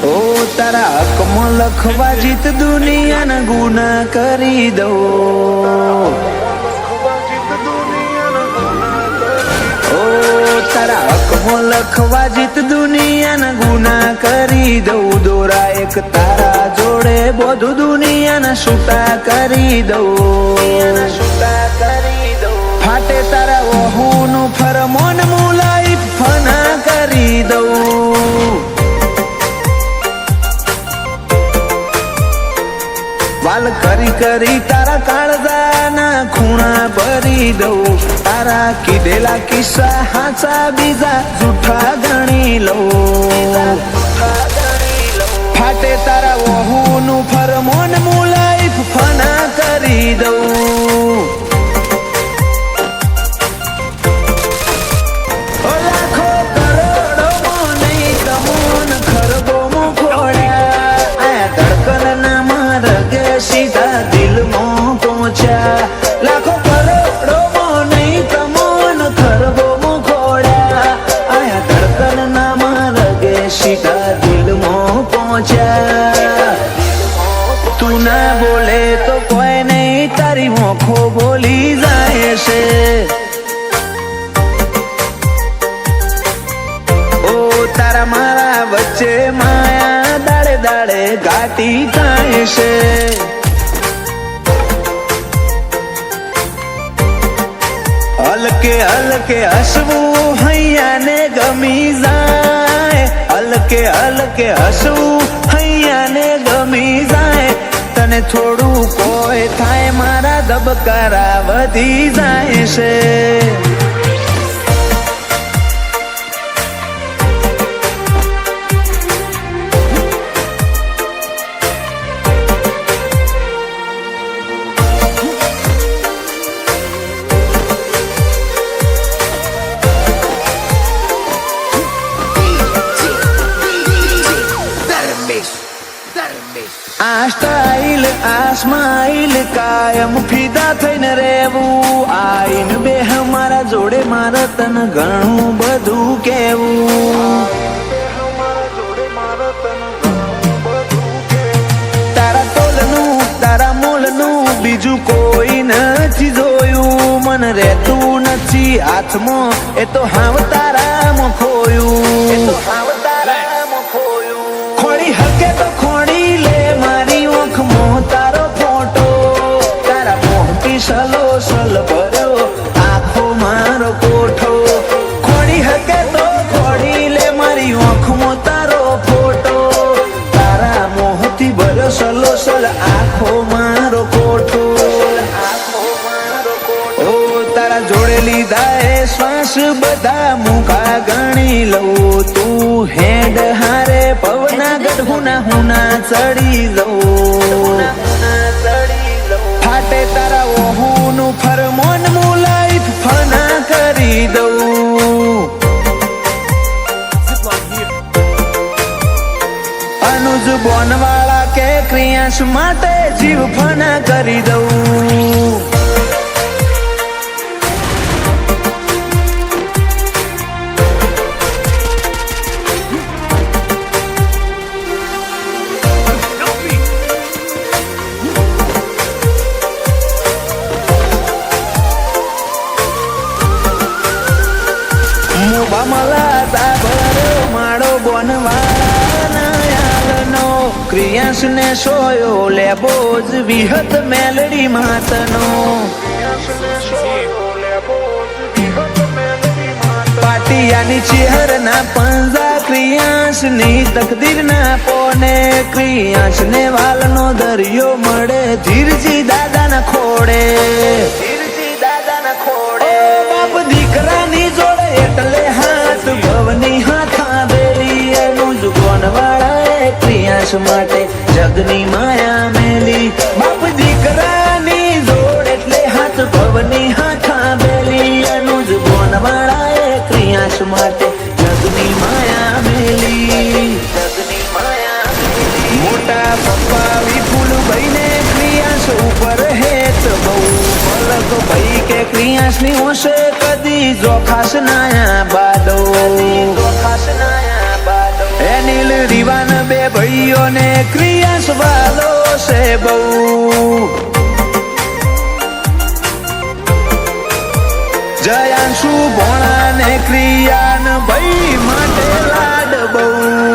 ઓ તારા હકમાં લખવા જીત દુનિયાના ગુના કરી દઉં. ઓ તારા હકમાં લખવા જીત દુનિયાના ગુના કરી દઉં. દોરા એક તારા જોડે બધું દુનિયાના છૂટા કરી દઉં. ફાટે તારા વહુનું ફરમોન મુલાઈ ફના કરી દઉં. વાલ કરી કરી તારા કાળજાના ખૂણા ભરી દઉં. તારા કીધેલા કિસ્સા હાચા બીજા જૂઠા ગણી લઉં. ફાટે તારા વહુનું ફરમોન મુલાઈ ફના કરી દઉં. લાખો કરોડો નહીં તમોન ખરબો મુખોડ્યા. આ ધડકનના માર્ગે સીધા દિલમાં પહોંચ્યા. લાખો કરોડો નહીં તમોન ખરબો મુખોડ્યા. આ ધડકનના માર્ગે સીધા દિલમાં પહોંચ્યા. તું ના બોલે તો કોઈ નહીં તારી મોખો બોલી જાય છે. તારા મારા વચ્ચે માયા દાડે દાડે ઘાટી થાય છે. હલકે હલકે હસવું હૈયાને ગમી જાય. હલકે હલકે હસવું હૈયાને ગમી જાય. તને થોડું કોઈ થાય મારા ધબકારા વધી જાય છે. આ સ્ટાઇલ આ સ્માઇલ કાયમ ફિદા થઈને રહેવું. આઈન બે મારા જોડે મારે તને ઘણું બધું કેવું. તારા તોલનું તારા મોલનું બીજું કોઈ નથી જોયું. મને રહેતું નથી હાથમાં એ તો હાવ તારામાં ખોયું. ખોડી હકે તો ખોડી લે મારી ઓખમાં તારો ફોટો. તારા મોહથી સલો સલ ભર્યો આખો મારો કોઠો. ખોડી હકે તો ખોડી લે મારી ઓખમાં તારો ફોટો. તારા મોહથી ભર્યો સલો સલ આખો મારો કોઠો. ઓ તારા જોડે લીધા એ શ્વાસ બધા મુખા ગણી લઉં. તું હેડ હારે પવના ગઢુના હુના ચડી જવું. ફાટે તારા વહુનું ફરમોન મુલાઈ ફના કરી દઉં. અનુજ બોનવાળા કે ક્રિયાંશ માટે જીવ ફના કરી દઉં. માળો બોનવાળાનો ક્રિયાંશ ને સોયો લેબો જ વિહત મેલડી માતનો. પાટિયાની ચેહરના પંજા ક્રિયાંશ ની તકદીર ના પોને. ક્રિયાંશ ને વાલનો દરિયો મળે ધીરજી દાદા ના ખોડે. બાપ દીકરાની જોડે એટલે હાથ ભવની હાથા બેલી. એનું જ બોનવાળાએ ક્રિયાંશ માટે જગની માયા મેલી. બાપ દીકરાની જોડ એટલે હાથ ભવની હાથા બેલી. એનું જ બોનવાળાએ ક્રિયાંશ માટે જગની માયા મેલી. મોટા પપ્પા વિપુલ ભાઈને ક્રિયાંશ ઉપર હેત બહુ ફલક ભાઈ કે ક્રિયાંશની હોશે કદી જોખાશ નાયા બાદો. એ નીલ રીવાન બે ભાઈઓને ક્રિયાસ વાલો છે બહુ જયાંશુ ભોણા ને ક્રિયાન ભાઈ માટે લાડ બહુ